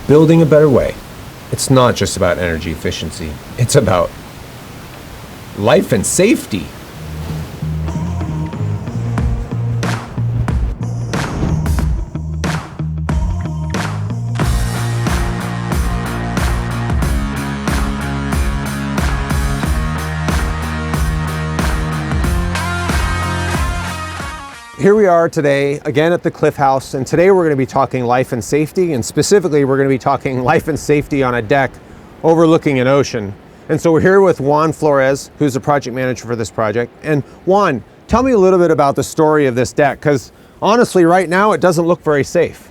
Building a better way. It's not just about energy efficiency. It's about life and safety. Here we are today, again at the Cliff House, and today we're going to be talking life and safety, and specifically we're going to be talking life and safety on a deck overlooking an ocean. And so we're here with Juan Flores, who's the project manager for this project. And Juan, tell me a little bit about the story of this deck, because honestly right now it doesn't look very safe.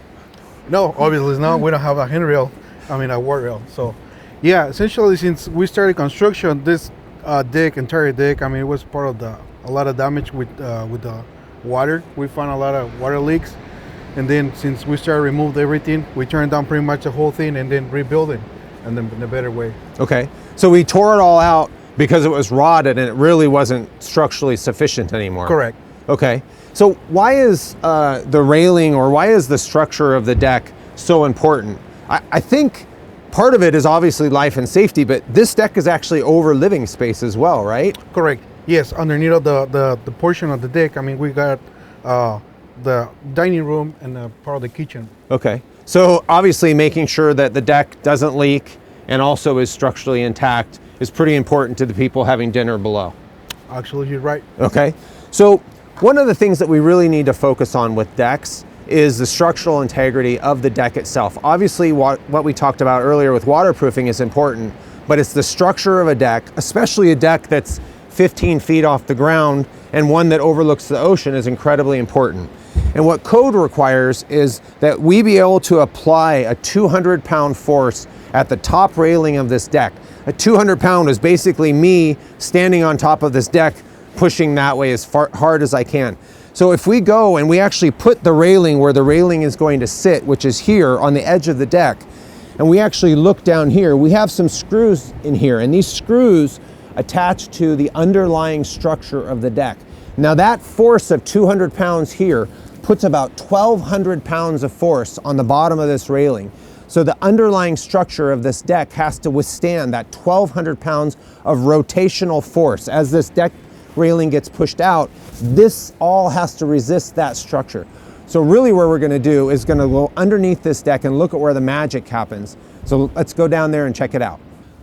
No, obviously not. We don't have a handrail, a ward rail. So yeah, essentially since we started construction, this entire deck, it was part of a lot of damage with the water. We found a lot of water leaks, and then since we started remove everything, we turned down pretty much the whole thing and then rebuild it, and then in a better way. Okay, so we tore it all out because it was rotted and it really wasn't structurally sufficient anymore. Correct. Okay, so why is the railing, or why is the structure of the deck so important? I think part of it is obviously life and safety, but this deck is actually over living space as well, right? Correct. Yes, underneath of the portion of the deck, we got the dining room and part of the kitchen. Okay, so obviously making sure that the deck doesn't leak and also is structurally intact is pretty important to the people having dinner below. Actually, you're right. Okay, so one of the things that we really need to focus on with decks is the structural integrity of the deck itself. Obviously, what we talked about earlier with waterproofing is important, but it's the structure of a deck, especially a deck that's 15 feet off the ground and one that overlooks the ocean, is incredibly important. And what code requires is that we be able to apply a 200-pound force at the top railing of this deck. A 200-pound is basically me standing on top of this deck, pushing that way as hard as I can. So if we go and we actually put the railing where the railing is going to sit, which is here on the edge of the deck, and we actually look down here, we have some screws in here, and these screws attached to the underlying structure of the deck. Now that force of 200 pounds here puts about 1,200 pounds of force on the bottom of this railing. So the underlying structure of this deck has to withstand that 1,200 pounds of rotational force. As this deck railing gets pushed out, this all has to resist that structure. So really what we're gonna do is gonna go underneath this deck and look at where the magic happens. So let's go down there and check it out.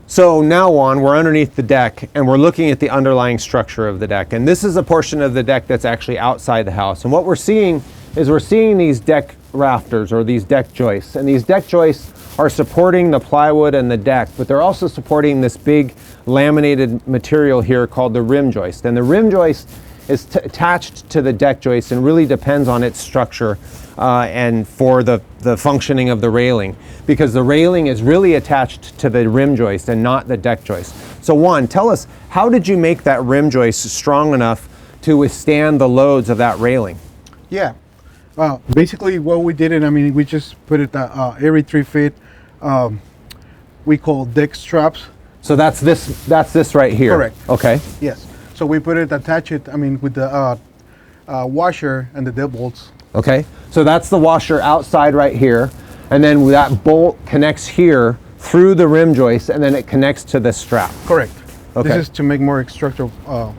So now on, we're underneath the deck and we're looking at the underlying structure of the deck. And this is a portion of the deck that's actually outside the house. And what we're seeing is these deck rafters, or these deck joists. And these deck joists are supporting the plywood and the deck, but they're also supporting this big laminated material here called the rim joist. And the rim joist is attached to the deck joist and really depends on its structure and for the functioning of the railing, because the railing is really attached to the rim joist and not the deck joist. So Juan, tell us, how did you make that rim joist strong enough to withstand the loads of that railing? Yeah, basically what we did, we just put it every 3 feet. We call deck straps. So that's this right here? Correct. Okay. Yes. So we put it, attach it, with the washer and the dead bolts. Okay, so that's the washer outside right here, and then that bolt connects here through the rim joist, and then it connects to the strap. Correct. Okay. This is to make more structural part.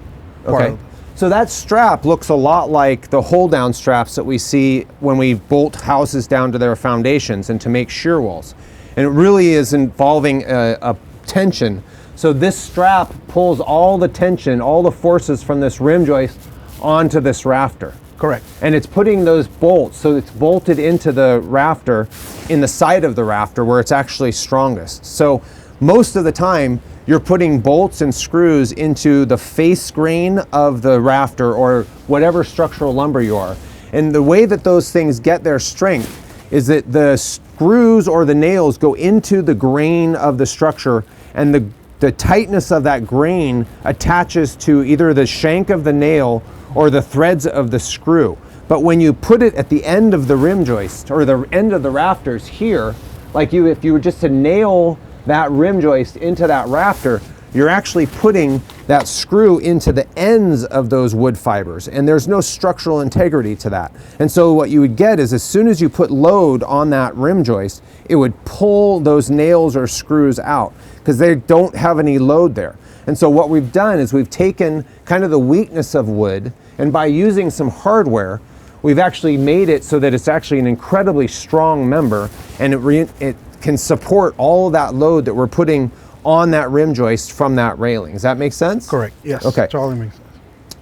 Okay. So that strap looks a lot like the hold down straps that we see when we bolt houses down to their foundations and to make shear walls. And it really is involving a tension. So this strap pulls all the tension, all the forces from this rim joist onto this rafter. Correct. And it's putting those bolts, so it's bolted into the rafter in the side of the rafter where it's actually strongest. So most of the time you're putting bolts and screws into the face grain of the rafter or whatever structural lumber you are. And the way that those things get their strength is that the screws or the nails go into the grain of the structure, and the tightness of that grain attaches to either the shank of the nail or the threads of the screw. But when you put it at the end of the rim joist or the end of the rafters here, like if you were just to nail that rim joist into that rafter, you're actually putting that screw into the ends of those wood fibers, and there's no structural integrity to that. And so what you would get is, as soon as you put load on that rim joist, it would pull those nails or screws out because they don't have any load there. And so what we've done is we've taken kind of the weakness of wood, and by using some hardware, we've actually made it so that it's actually an incredibly strong member, and it can support all of that load that we're putting on that rim joist from that railing. Does that make sense? Correct. Yes. Okay. Totally makes sense.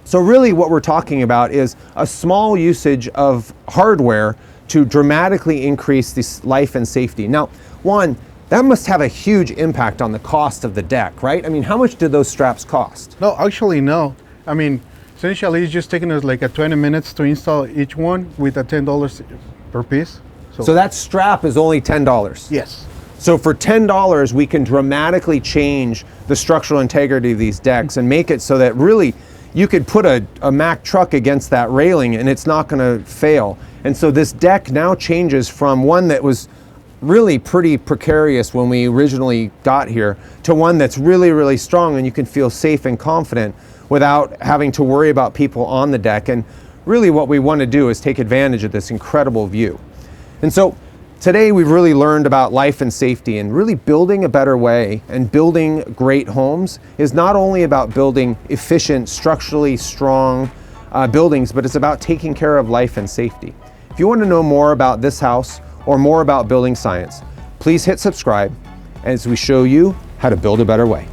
So really what we're talking about is a small usage of hardware to dramatically increase this life and safety. Now, one, that must have a huge impact on the cost of the deck, right? I mean, how much did those straps cost? No, actually, no. I mean, essentially, it's just taking us like 20 minutes to install each one with a $10 per piece. So that strap is only $10? Yes. So for $10, we can dramatically change the structural integrity of these decks and make it so that really you could put a Mack truck against that railing and it's not going to fail. And so this deck now changes from one that was really pretty precarious when we originally got here to one that's really, really strong, and you can feel safe and confident without having to worry about people on the deck. And really what we want to do is take advantage of this incredible view. And so today we've really learned about life and safety, and really building a better way and building great homes is not only about building efficient, structurally strong buildings, but it's about taking care of life and safety. If you want to know more about this house or more about building science, please hit subscribe as we show you how to build a better way.